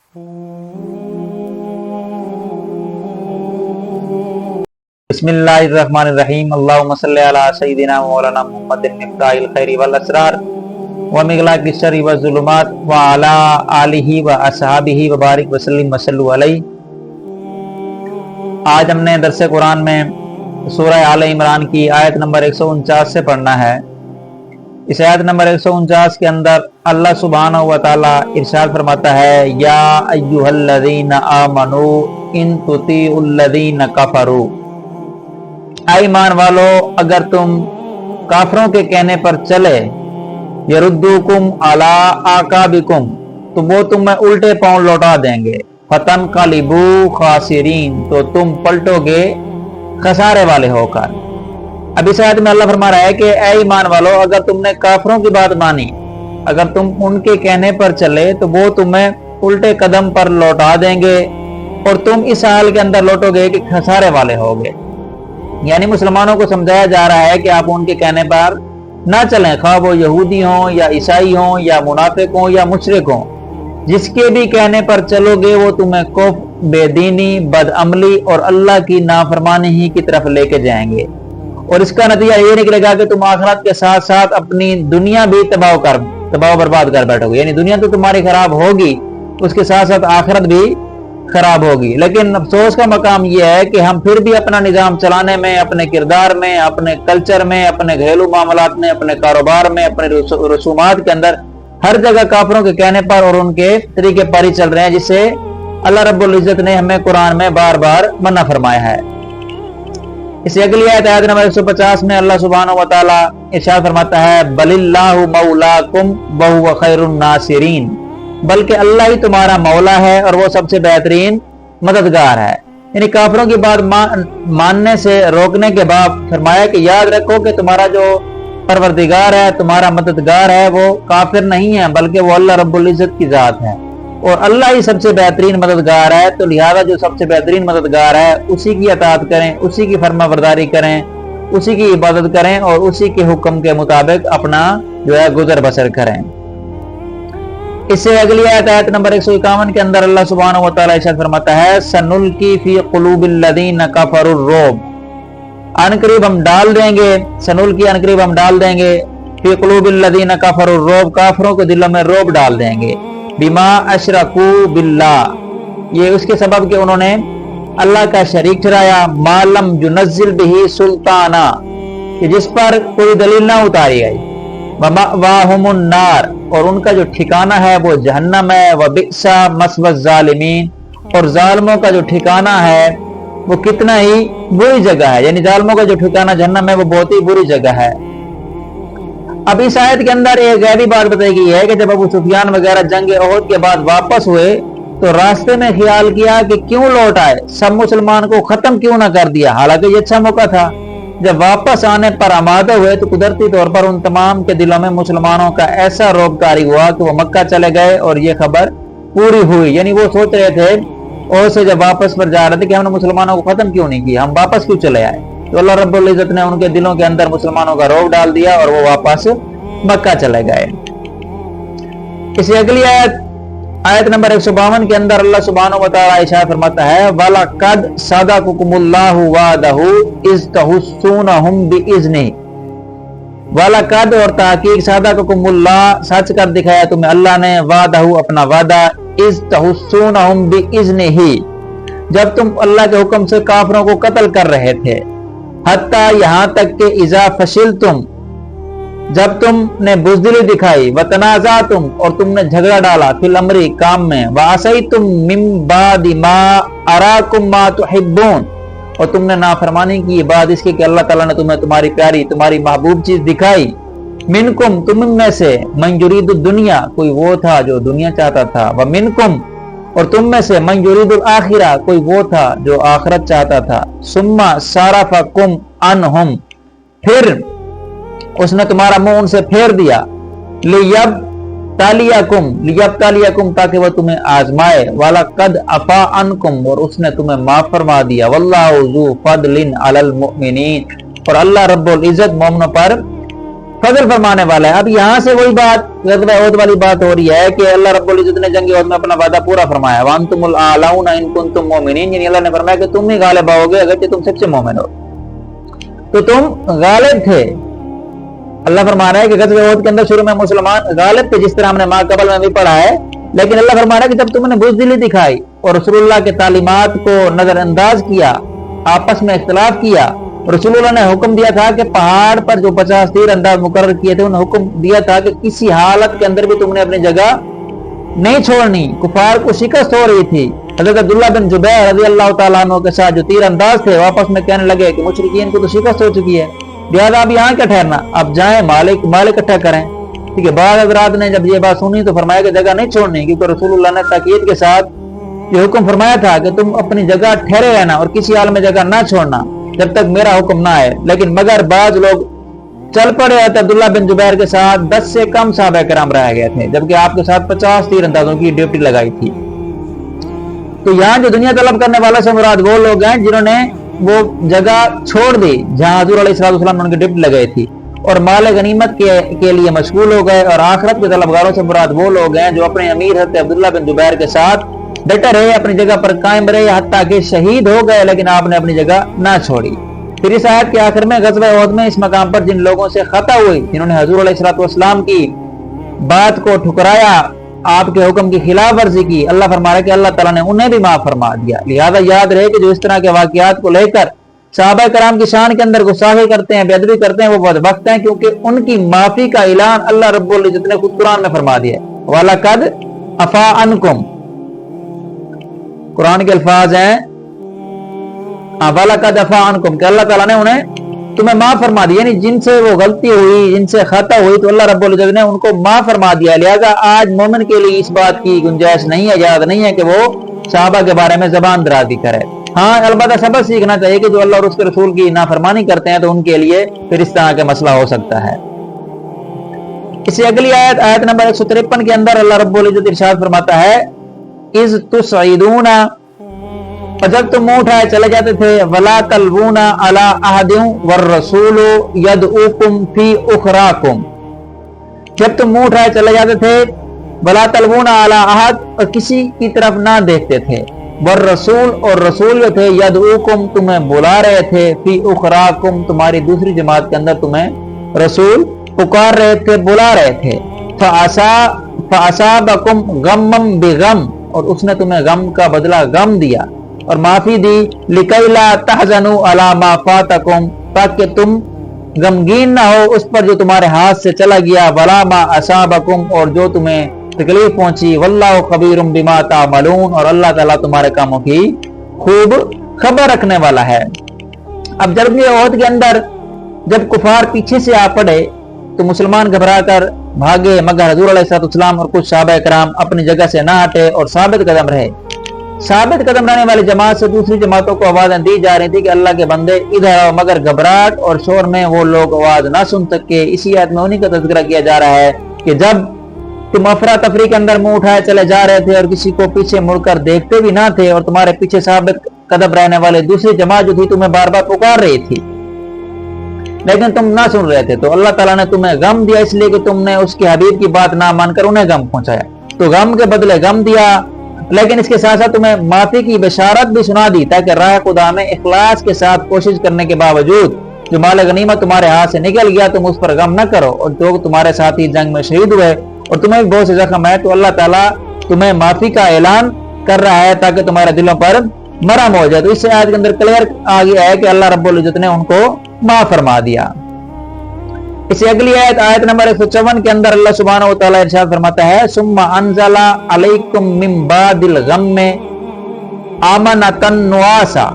बिस्मिल्लाहिर्रहमानिर्रहीम अल्लाहुम्मा सल्लि अला सय्यिदिना मौलाना मुहम्मदिन मिफ्ताहिल खैरि वल असरार व मिगलाकिश शर्रि व ज़ुलुमात व अला आलिहि व असहाबिहि व बारिक वसल्लिम वसल्लु अलैहि। आज हमने दरस कुरान में सूरह आल इमरान की आयत नंबर 149 से पढ़ना है। इस आयत नंबर 149 के अंदर अल्लाह सुब्हानहु व तआला इरशाद फरमाता है, या अय्युहल्लज़ीना आमनू इन तुतीउल्लज़ीना कफरू, ऐ ईमान वालो अगर तुम काफरों के कहने पर चले, यरुद्दुकुम अला आकाबिकुम, तो वो तुम्हें उल्टे पांव लौटा देंगे, फतनक़लिबू खासिरीन, तो तुम पलटोगे खसारे वाले होकर। अब इस आयत में अल्लाह फरमा रहा है कि ऐ ईमान वालो अगर तुमने काफरों की बात मानी, अगर तुम उनके कहने पर चले तो वो तुम्हें उल्टे कदम पर लौटा देंगे और तुम इस हाल के अंदर लौटोगे कि खसारे वाले होगे। यानी मुसलमानों को समझाया जा रहा है कि आप उनके कहने पर ना चलें, खा वो यहूदी हों या ईसाई हों या मुनाफिक हों या मुशरिक हों, जिसके भी कहने पर चलोगे वो तुम्हें कुफ्र, बेदीनी, बदअमली और अल्लाह की नाफरमानी ही की तरफ लेके जाएंगे। और इसका नतीजा ये निकलेगा कि तुम आखिरत के साथ साथ अपनी दुनिया भी तबाह बर्बाद कर बैठोगे। यानी दुनिया तो तुम्हारी खराब होगी, उसके साथ साथ आखिरत भी खराब होगी। लेकिन अफसोस का मकाम यह है कि हम फिर भी अपना निजाम चलाने में, अपने किरदार में, अपने कल्चर में, अपने घरेलू मामलात में, अपने कारोबार में, अपने रसूमात के अंदर हर जगह काफिरों के कहने पर और उनके तरीके पर ही चल रहे हैं, जिससे अल्लाह रब्बुल इज्जत ने हमें कुरान में बार बार मना फरमाया है। इसी अगली आयत नंबर 150 में अल्लाह सुब्हानहु व तआला इरशाद फरमाता है, बलिल्लाहु मौलाकुम व हुवा खैरुन नासिरीन, बल्कि अल्लाह ही तुम्हारा मौला है और वो सबसे बेहतरीन मददगार है। यानी काफिरों की बात मानने से रोकने के बाद फरमाया कि याद रखो कि तुम्हारा जो परवरदिगार है, तुम्हारा मददगार है, वो काफिर नहीं है, बल्कि वो अल्लाह रब्बुल इज्जत की जात है और अल्लाह ही सबसे बेहतरीन मददगार है। तो लिहाजा जो सबसे बेहतरीन मददगार है उसी की अताअत करें, उसी की फरमाबरदारी करें, उसी की इबादत करें और उसी के हुक्म के मुताबिक अपना जो है गुजर बसर करें। इससे अगली आयत नंबर 151 के अंदर अल्लाह सुब्हानहु व तआला इरशाद फरमाता है, सनुल्की फी कुलूबिल्लज़ीना कफरुर्रुब, अनकरीब हम डाल देंगे, सनुल्की अनकरीब हम डाल देंगे, फी कुलूबिल्लज़ीना कफरुर्रुब, काफिरों के दिलों में रोब डाल देंगे, बिमा अशरकू बिल्लाह, ये उसके सबब के उन्होंने अल्लाह का शरीक ठहराया, मालम युनज़्ज़िल बिही सुल्ताना, कि जिस पर कोई दलील ना उतारी गई, वमावाहुमुन नार, और उनका जो ठिकाना है वो जहन्नम है, व बिसा मस्वज़ ज़ालिमीन, और जालिमों का जो ठिकाना है वो कितना ही बुरी जगह है। यानी जालिमों का जो ठिकाना जहन्नम है वो बहुत ही बुरी जगह है। अब इस आयत के अंदर एक गहरी बात बताई गई है कि जब अबू सुफियान वगैरह जंग ओहद के बाद वापस हुए तो रास्ते में ख्याल किया कि क्यों लौट आए, सब मुसलमान को खत्म क्यों ना कर दिया, हालांकि ये अच्छा मौका था। जब वापस आने पर आमादा हुए तो कुदरती तौर पर उन तमाम के दिलों में मुसलमानों का ऐसा रोबकारी हुआ कि वो मक्का चले गए और ये खबर पूरी हुई। यानी वो सोच रहे थे और से जब वापस पर जा रहे थे कि हमने मुसलमानों को खत्म क्यों नहीं किया, हम वापस क्यों चले आए। तो अल्लाह रब्बुल इज्जत ने उनके दिलों के अंदर मुसलमानों का रोब डाल दिया और वो वापस मक्का चले गए। इसी अगली आयत नंबर 152 के अंदर अल्लाह सुब्हानहु व तआला इरशाद फरमाता है, वलक़द सदक़कुमुल्लाहु वअदहु इज़ तहुस्सूनहुम बिइज़्निही, वलक़द और ताकीद सदक़कुमुल्लाह, सच कर दिखाया तुम्हें अल्लाह ने, वअदहु अपना वादा, इज़ तहुस्सूनहुम बिइज़्निही, जब तुम अल्लाह के हुक्म से काफिरों को कत्ल कर रहे थे, हत्ता यहाँ तक के इज़ा फशिलतुम, जब तुमने बुज़दिली दिखाई, व तनाज़अतुम, और तुमने झगड़ा डाला, फिल अमरी, काम में, व असयतुम मिन बादि मा अराकुम मा तुहिब्बून, और तुमने नाफरमानी की बाद इसके कि अल्लाह ताला ने तुम्हें तुम्हारी प्यारी, तुम्हारी महबूब चीज दिखाई, मिनकुम, तुम में से, मन युरीदु दुनिया, कोई वो था जो दुनिया चाहता था, व मिनकुम, और तुम में से, मन युरीदुल आखिरा, कोई वो था जो आखिरत चाहता था, सुम्मा सारफकुम अनहुम, फिर उसने तुम्हारा मुंह उनसे फेर दिया, लियब तालियाकुम, ताकि वह तुम्हें आजमाए, वाला कद अफा अनकुम, और उसने तुम्हें माफ फरमा दिया, वल्लाहु ज़ू फदलिन अलल मुमिनीन, और अल्लाह रब्बुल इज्जत मोमिनों पर फजल फरमाने वाला है। अब यहाँ से वही बात ग़ज़वा उहद वाली बात हो रही है कि अल्लाह रब्बुल इज़्ज़त ने जंग उहद में अपना वादा पूरा फरमाया, व अंतुमुल आलौना इन कुंतुम मोमिनीन, यानी अल्लाह ने फरमाया कि तुम ही गालिब आओगे अगर तुम सच्चे मोमिन हो। तो तुम गालिब थे। अल्लाह फरमा रहा है कि ग़ज़वा उहद के अंदर शुरू में मुसलमान गालिब थे, जिस तरह हमने माक़बल में भी पढ़ा है, लेकिन अल्लाह फरमा रहा है कि जब तुमने बुज़दिली दिखाई और रसूलुल्लाह के तालीमात को नजरअंदाज किया, आपस में इख्तिलाफ किया, रसूलुल्लाह ने हुक्म दिया था कि पहाड़ पर जो 50 तीर अंदाज मुकर्रर किए थे, उन्हें हुक्म दिया था कि किसी हालत के अंदर भी तुमने अपनी जगह नहीं छोड़नी। कुफार को शिकस्त हो रही थी। हज़रत अब्दुल्लाह बिन जुबैर रज़ी अल्लाह तआला अन्हु के साथ जो तीर अंदाज थे, वापस में कहने लगे कि मुशरिकीन को तो शिकस्त हो चुकी है, लिहाजा अब यहाँ क्या ठहरना, अब जाएं माल इकट्ठा करें। ठीक है, बाद हज़रात ने जब ये बात सुनी तो फरमाया कि जगह नहीं छोड़नी, क्योंकि रसूलुल्लाह ने ताकीद के साथ ये हुक्म फरमाया था कि तुम अपनी जगह ठहरे रहना और किसी हाल में जगह ना छोड़ना जब तक मेरा हुक्म ना आए। लेकिन मगर बाज लोग चल पड़े। अब्दुल्लाह बिन जुबैर के साथ 10 से कम सहाबा किराम रह गए थे, जबकि आपके साथ 50 तीर अंदाजों की ड्यूटी लगाई थी। तो यहाँ जो दुनिया तलब करने वाला से मुराद वो लोग हैं जिन्होंने वो जगह छोड़ दी जहाँ हुज़ूर अलैहिस्सलाम ने उनकी ड्यूटी लगाई थी और माल गनीमत के लिए मशगूल हो गए। और आखिरत के तलबगारों से मुराद वो लोग हैं जो अपने अमीर हज़रत अब्दुल्लाह बिन जुबैर के साथ डटे रहे, अपनी जगह पर कायम रहे, हत्ता कि शहीद हो गए, लेकिन आपने अपनी जगह ना छोड़ी। फिर इस आयत के आखिर में ग़ज़वा उहद में इस मकाम पर जिन लोगों से खता हुई, जिन्होंने हुज़ूर अलैहिस्सलाम की बात को ठुकराया, आपके हुक्म की खिलाफ वर्जी की, अल्लाह फरमा रहा है कि अल्लाह ताला ने उन्हें भी माफ फरमा दिया। लिहाजा याद रहे कि जो इस तरह के वाक़यात को लेकर सहाबा कराम की शान के अंदर गुस्ताखी करते हैं, बेअदबी करते हैं, वो बदबख्त हैं, क्योंकि उनकी माफी का ऐलान अल्लाह रब्बुल इज़्ज़त ने खुद कुरान में फरमा दिया है। वलक़द अफ़ा अन्कुम, कुरान के अल्फाज हैं वलक़द अफ़ा अन्कुम, कि अल्लाह ताला ने उन्हें तुम्हें माफ फरमा दिया, यानी जिनसे वो गलती हुई, जिनसे खता हुई, तो अल्लाह रब्बुल इज़्ज़त ने उनको माफ फरमा दिया। लिहाजा आज मोमिन के लिए इस बात की गुंजाइश नहीं है, इजाज़त नहीं है कि वो सहाबा के बारे में ज़बान दराज़ी करे। हाँ, अलबत्ता सबक सीखना चाहिए कि जो अल्लाह और उसके रसूल की नाफरमानी करते हैं तो उनके लिए फिर इस तरह का मसला हो सकता है। इससे अगली आयत, आयत नंबर 153 के अंदर अल्लाह रब्बुल इज़्ज़त इरशाद फरमाता है, इज़ तुसईदूना, जब तुम मुंह उठाए चले जाते थे, वला तलवूना अला अहदिन वर रसूलु यदऊकुम फी उखराकुम, जब तुम मुंह उठाए चले जाते थे, वला तलवूना अला अहद, और किसी की तरफ ना देखते थे, वर रसूल, और रसूल जो थे, यदऊकुम, तुम्हें बुला रहे थे, फी उखराकुम, तुम्हारी दूसरी जमात के अंदर तुम्हें रसूल पुकार रहे थे, बुला रहे थे। फअसाबकुम गम्मम बिगम, और उसने तुम्हें गम का बदला गम दिया और माफी दी, लिकैला तहज़नु अला मा फातकुम, ताकि तुम गमगीन ना हो उस पर जो तुम्हारे हाथ से चला गया, वला मा असाबकुम, और जो तुम्हें तकलीफ पहुंची, वल्लाहु खबीरुम बिमा तामलून, और अल्लाह ताला तुम्हारे कामों की खूब खबर रखने वाला है। अब जब ये उहद के अंदर जब कुफार पीछे से आ पड़े तो मुसलमान घबरा कर भागे, मगर हुज़ूर अलैहिस्सलाम और कुछ सहाबा किराम अपनी जगह से ना हटे और साबित कदम रहे। साबित कदम रहने वाली जमात से दूसरी जमातों को आवाज़ें दी जा रही थी कि अल्लाह के बंदे इधर आओ, मगर घबराहट और शोर में वो लोग आवाज ना सुन सके। इसी आयत में उन्हीं का तज़किरा किया जा रहा है कि जब तुम अफरा तफरी के अंदर मुंह उठाए चले जा रहे थे और किसी को पीछे मुड़कर देखते भी ना थे, और तुम्हारे पीछे साबित कदम रहने वाले दूसरी जमात जो थी तुम्हें बार बार पुकार रही थी, लेकिन तुम ना सुन रहे थे, तो अल्लाह ताला ने तुम्हें गम दिया, इसलिए कि तुमने उसके हबीब की बात ना मानकर उन्हें गम पहुंचाया, तो गम के बदले गम दिया। लेकिन इसके साथ साथ तुम्हें माफी की बशारत भी सुना दी, ताकि राह खुदा में इखलास के साथ कोशिश करने के बावजूद जो माल गनीमत तुम्हारे हाथ से निकल गया तुम उस पर गम न करो, और जो तुम्हारे साथ ही जंग में शहीद हुए और तुम्हें भी बहुत से जख्म है, तो अल्लाह ताला तुम्हें माफी का ऐलान कर रहा है ताकि तुम्हारे दिलों पर मरहम हो जाए। तो इससे आयत के अंदर क्लियर आ गया है कि अल्लाह रब्बुल इज्जत ने उनको माफ फरमा दिया। इससे अगली आयत, आयत नंबर 154 के अंदर अल्लाह सुब्हानहू व तआला इरशाद फरमाता है, सुम्मा अनज़ला अलैकुम मिन बादिल गम्मे आमनतन नुआसा,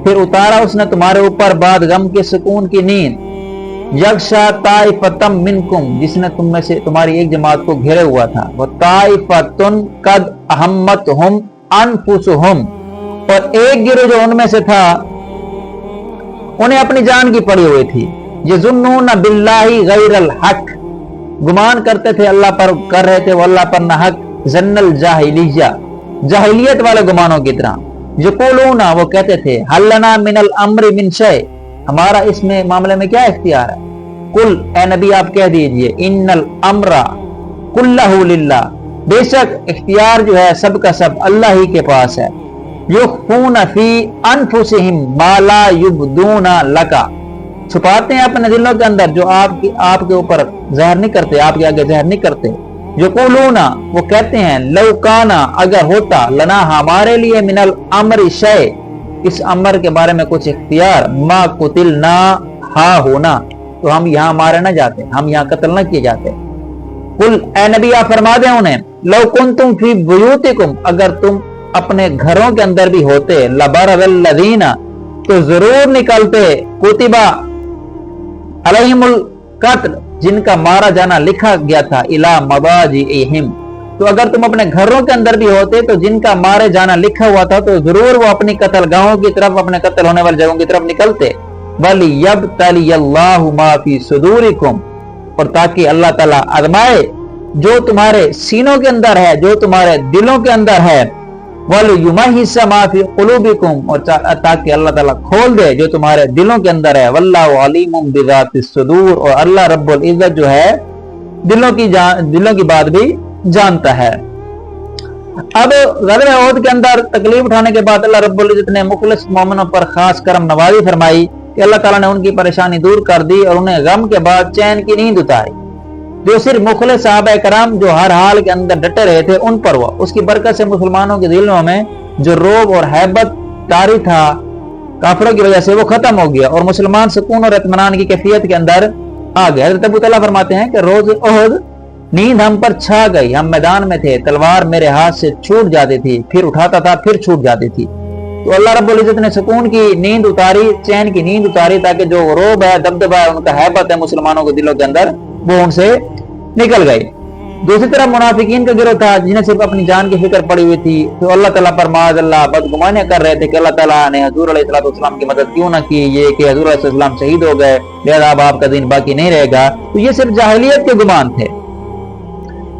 फिर उतारा उसने तुम्हारे ऊपर बाद गम के सुकून की नींद, यगशा ताइफतम मिनकुम, जिसने तुम में से तुम्हारी एक जमात को घेरे हुआ था, वह ताइफतुन कद अहम्मतहुम अनफुसुहुम, और एक गिरोह जो उनमें से था उन्हें अपनी जान की पड़ी हुई थी, यज़ुन्नून बिल्लाहि गैरल हक, गुमान करते थे अल्लाह पर, कर रहे थे वो अल्लाह पर न हक, जन्नल जाहिलिया, जाहिलियत वाले गुमानों की तरह, यक़ूलूना, वो कहते थे, हल लना मिनल अम्रि मिन शै, हमारा इसमें मामले में क्या इख्तियार है, कुल ए नबी आप कह दीजिए इन्नल अमरा कुल्लहु लिल्लाह, बेशक इख्तियार जो है सब का सब अल्लाह ही के पास है। युख्फूना फी अनफुसिहिम मा ला युबदूना लका, छुपाते हैं अपने दिलों के अंदर जो आपके ऊपर ज़हर नहीं करते, आपके आगे ज़हर नहीं करते। यक़ूलूना, वो कहते हैं लौकाना, अगर होता, लना हमारे लिए, मिनल अमर शय, इस अमर के बारे में कुछ इख्तियार, मा कुतिल ना हा होना, तो हम यहाँ मारे ना जाते, हम यहाँ कत्ल ना किए जाते। कुल ए नबी आप फरमा दें उन्हें, लौ कुंतुम फी बुयूतिकुम, अगर तुम अपने घरों के अंदर भी होते, लबरल्लज़ीना, तो जरूर निकलते, कुतिबा अलैहिमुल कत्ल, जिनका मारा जाना लिखा गया था, इला मदाजिइहिम, तो अगर तुम अपने घरों के अंदर भी होते तो जिनका मारे जाना लिखा हुआ था तो जरूर वो अपनी कत्ल गाहों की तरफ, अपने कत्ल होने वाली जगहों की तरफ निकलते। वलियब्तलियल्लाहु मा फी सुदूरिकुम, और ताकि अल्लाह ताला आजमाए जो तुम्हारे सीनों के अंदर है, जो तुम्हारे दिलों के अंदर है। वलयुमहिस्सा मा फी कुलूबिकुम, और ताकि अल्लाह ताला खोल दे जो तुम्हारे दिलों के अंदर है। वल्लाहु अलीमुम बिज़ातिस सुदूर, और अल्लाह रब्बुल इज्जत जो है दिलों की बात भी जानता है। अब ग़ज़वे उहद के अंदर तकलीफ उठाने के बाद अल्लाह रब्बुल इज्जत ने मुखलिस मोमिनों पर खास करम नवाजी फरमाई कि अल्लाह ताला ने उनकी परेशानी दूर कर दी और उन्हें गम के बाद चैन की नींद उतारी। जो सिर्फ मुखलिस सहाबा कराम जो हर हाल के अंदर डटे रहे थे उन पर हुआ, उसकी बरकत से मुसलमानों के दिलों में जो रोब और हैबत तारी था काफिरों की वजह से वो खत्म हो गया और मुसलमान सुकून और इत्मीनान की कैफियत के अंदर आ गए। हज़रत अबू तआला फरमाते हैं कि रोज उहद नींद हम पर छा गई, हम मैदान में थे, तलवार मेरे हाथ से छूट जाती थी, फिर उठाता था, फिर छूट जाती थी। तो अल्लाह रब्बुल इज्जत ने सुकून की नींद उतारी, चैन की नींद उतारी, ताकि जो रोब है, दबदबा है, उनका हैबत है मुसलमानों के दिलों के अंदर, वो उनसे निकल गई। दूसरी तरफ मुनाफिकीन का गिरोह था जिन्हें सिर्फ अपनी जान की फिक्र पड़ी हुई थी, तो अल्लाह ताला पर माअज़ल्लाह बदगुमानियां कर रहे थे कि अल्लाह ताला ने हुजूर अलैहिस्सलाम की मदद क्यों ना की, ये कि हुजूर अलैहिस्सलाम शहीद हो गए, लिहाजा अब आपका दिन बाकी नहीं रहेगा। तो ये सिर्फ जाहिलियत के गुमान थे,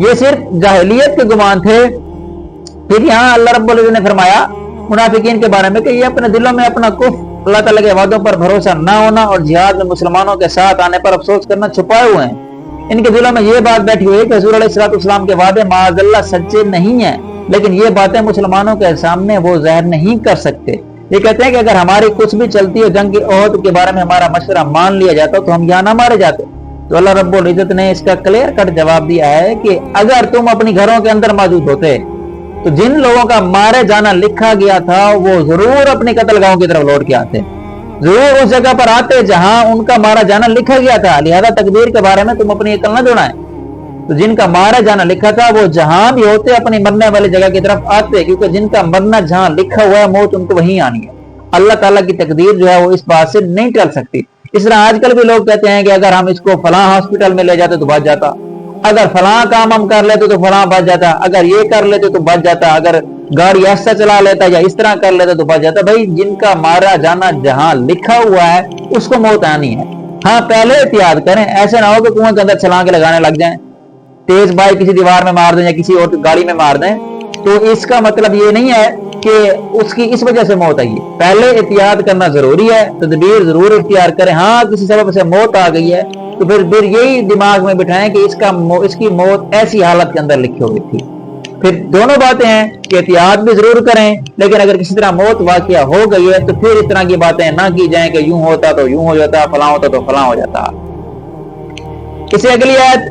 ये सिर्फ जाहिलियत के गुमान थे। फिर यहाँ अल्लाह रब्बुल इज्जत ने फरमाया मुनाफिकीन के बारे में कि ये अपने दिलों में अपना कुफ्र, अल्लाह ताला के वादों पर भरोसा ना होना और जिहाद में मुसलमानों के साथ आने पर अफसोस करना छुपाए हुए हैं। इनके दिलों में ये बात बैठी हुई है कि हुजूर अलैहिस्सलाम के वादे माअज़ल्लाह सच्चे नहीं है, लेकिन ये बातें मुसलमानों के सामने वो ज़ाहिर नहीं कर सकते। ये कहते हैं कि अगर हमारी कुछ भी चलती है, जंग की ओहद के बारे में हमारा मशवरा मान लिया जाता तो हम यहाँ ना मारे जाते। तो अल्लाह रब्बुल इज्जत ने इसका क्लियर कट जवाब दिया है कि अगर तुम अपनी घरों के अंदर मौजूद होते तो जिन लोगों का मारे जाना लिखा गया था वो जरूर अपनी कत्ल गाहों की तरफ लौट के आते, जरूर उस जगह पर आते जहां उनका मारा जाना लिखा गया था। लिहाजा तकदीर के बारे में तुम अपनी अकल न जुड़ाएं। तो जिनका मारा जाना लिखा था वो जहां भी होते अपनी मरने वाली जगह की तरफ आते, क्योंकि जिनका मरना जहां लिखा हुआ है मौत उनको वहीं आनी है। अल्लाह ताला की तकदीर जो है वो इस बात से नहीं टल सकती। इस तरह आजकल भी लोग कहते हैं कि अगर हम इसको फलां हॉस्पिटल में ले जाते तो बच जाता, अगर फलां काम हम कर लेते तो फलां बच जाता, अगर ये कर लेते तो बच जाता, अगर गाड़ी ऐसा चला लेता या इस तरह कर लेता तो बच जाता। भाई जिनका मारा जाना जहां लिखा हुआ है उसको मौत आनी है। हाँ, पहले एहतियात करें, ऐसे ना हो कि कुएं के अंदर छलांग लगाने लग जाएं, तेज बाइक किसी दीवार में मार दें या किसी और गाड़ी में मार दें, तो इसका मतलब ये नहीं है कि उसकी इस वजह से मौत आई है। पहले एहतियात करना जरूरी है, तदबीर जरूर इख्तियार करें। हाँ, किसी सबब से मौत आ गई है तो फिर यही दिमाग में बिठाएं कि इसकी मौत ऐसी हालत के अंदर लिखी हुई थी। फिर दोनों बातें हैं कि एहतियात भी जरूर करें, लेकिन अगर किसी तरह मौत वाकया हो गई है तो फिर इस तरह की बातें ना की जाएं कि यूं होता तो यूं हो जाता, फलां होता तो फलां हो जाता। इसे अगली आयत